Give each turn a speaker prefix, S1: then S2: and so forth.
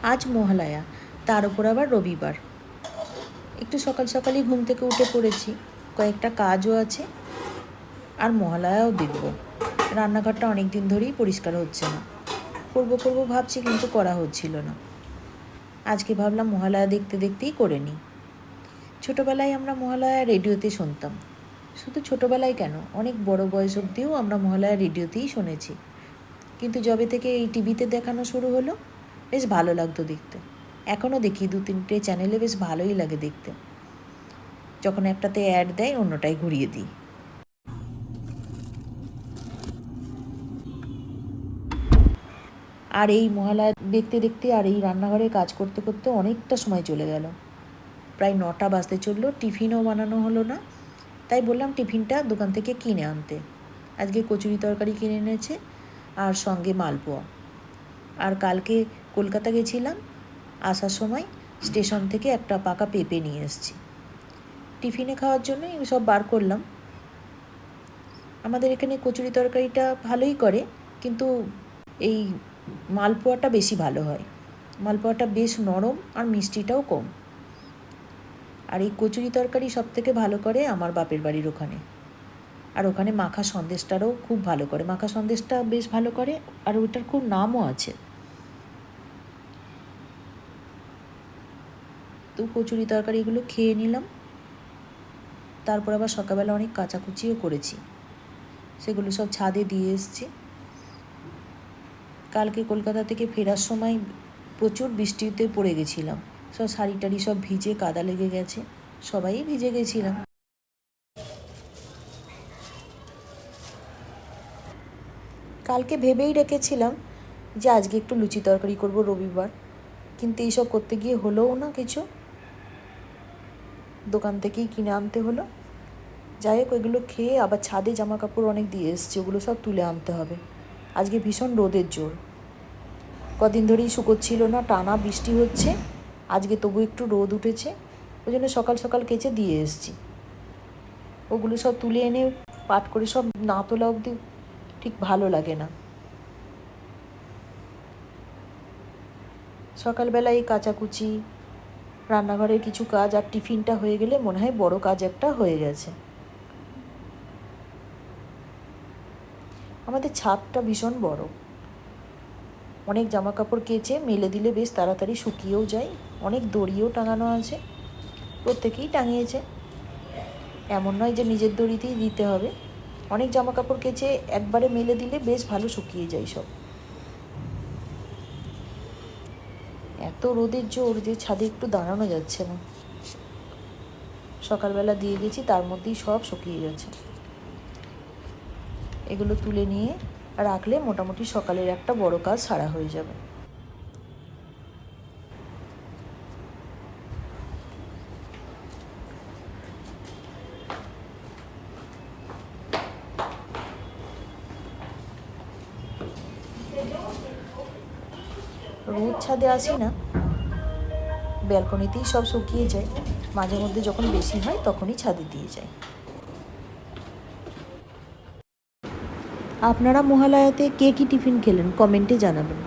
S1: আজ মহালয়া, তার উপর আবার রবিবার। একটু সকাল সকালই ঘুম থেকে উঠে পড়েছি, কয়েকটা কাজও আছে আর মহালয়াও দেখব। রান্নাঘরটা অনেক দিন ধরেই পরিষ্কার হচ্ছে না, করবো ভাবছি কিন্তু করা হচ্ছিল না। আজকে ভাবলাম মহালয়া দেখতে দেখতেই করে নিই। ছোটোবেলায় আমরা মহালয়া রেডিওতে শুনতাম। শুধু ছোটোবেলায় কেন, অনেক বড় বয়স অবধিও আমরা মহালয়া রেডিওতেই শুনেছি। কিন্তু যবে থেকে এই টিভিতে দেখানো শুরু হলো, বেশ ভালো লাগতো দেখতে। এখনও দেখি 2-3টে চ্যানেলে, বেশ ভালোই লাগে দেখতে। যখন একটাতে অ্যাড দেয় অন্যটাই ঘুরিয়ে দিই। আর এই মহালয়া দেখতে দেখতে আর এই রান্নাঘরে কাজ করতে করতে অনেকটা সময় চলে গেল। প্রায় 9টা বাজতে চললো, টিফিনও বানানো হলো না। তাই বললাম টিফিনটা দোকান থেকে কিনে আনতে। আজকে কচুরি তরকারি কিনে এনেছে আর সঙ্গে মালপোয়া। আর কালকে কলকাতা গেছিলাম, আসার সময় স্টেশন থেকে একটা পাকা পেঁপে নিয়ে এসেছি। টিফিনে খাওয়ার জন্যই সব বার করলাম। আমাদের এখানে কচুরি তরকারিটা ভালোই করে, কিন্তু এই মালপোয়াটা বেশি ভালো হয়। মালপোয়াটা বেশ নরম আর মিষ্টিটাও কম। আর এই কচুরি তরকারি সবথেকে ভালো করে আমার বাপের বাড়ির ওখানে। আর ওখানে মাখা সন্দেশটারও খুব ভালো করে, মাখা সন্দেশটা বেশ ভালো করে, আর ওটার খুব নামও আছে। তো কচুরি তরকারিগুলো খেয়ে নিলাম। তারপর আবার সকালবেলা অনেক কাচাকুচিও করেছি, সেগুলো সব ছাদে দিয়ে এসেছি। কালকে কলকাতা থেকে ফেরার সময় প্রচুর বৃষ্টিতে পড়ে গেছিলাম, সব শাড়ি টাড়ি সব ভিজে কাদা লেগে গেছে, সবাই ভিজে গেছিলাম। কালকে ভেবেই রেখেছিলাম যে আজকে একটু লুচি তরকারি করব রবিবার, কিন্তু এইসব করতে গিয়ে হলোও না কিছু, দোকান থেকেই কিনে আনতে হলো। যাই হোক, ওইগুলো খেয়ে আবার ছাদে জামা কাপড় অনেক দিয়ে এসছে, ওগুলো সব তুলে আনতে হবে। আজকে ভীষণ রোদের জোর, কদিন ধরেই শুকোচ্ছিল না, টানা বৃষ্টি হচ্ছে। আজকে তবু একটু রোদ উঠেছে, ওই জন্য সকাল সকাল কেচে দিয়ে এসছি। ওগুলো সব তুলে এনে পাট করে সব না তোলা অবধি ঠিক ভালো লাগে না। সকালবেলা এই কাচাকুচি, রান্নাঘরের কিছু কাজ আর টিফিনটা হয়ে গেলে মনে হয় বড় কাজ একটা হয়ে গেছে। আমাদের ছাদটা ভীষণ বড়, অনেক জামা কাপড় কেচে মেলে দিলে বেশ তাড়াতাড়ি শুকিয়েও যায়। অনেক দড়িও টাঙানো আছে, প্রত্যেকেই টাঙিয়েছে, এমন নয় যে নিজের দড়িতেই দিতে হবে। অনেক জামা কাপড় কেচে একবারে মেলে দিলে বেশ ভালো শুকিয়ে যায় সব। এত রোদের জোর যে ছাদে একটু দাঁড়ানো যাচ্ছে না। সকালবেলা দিয়ে গেছি, তার মধ্যেই সব শুকিয়ে গেছে। এগুলো তুলে নিয়ে রাখলে মোটামুটি সকালের একটা বড় কাজ সারা হয়ে যাবে। রোদ ছাদে আসি না, ব্যালকনিতেই সব শুকিয়ে যায়। মাঝে মধ্যে যখন বেশি হয় তখনই ছাদে দিয়ে যায়। আপনারা মহালয়াতে কে কী টিফিন খেলেন কমেন্টে জানাবেন।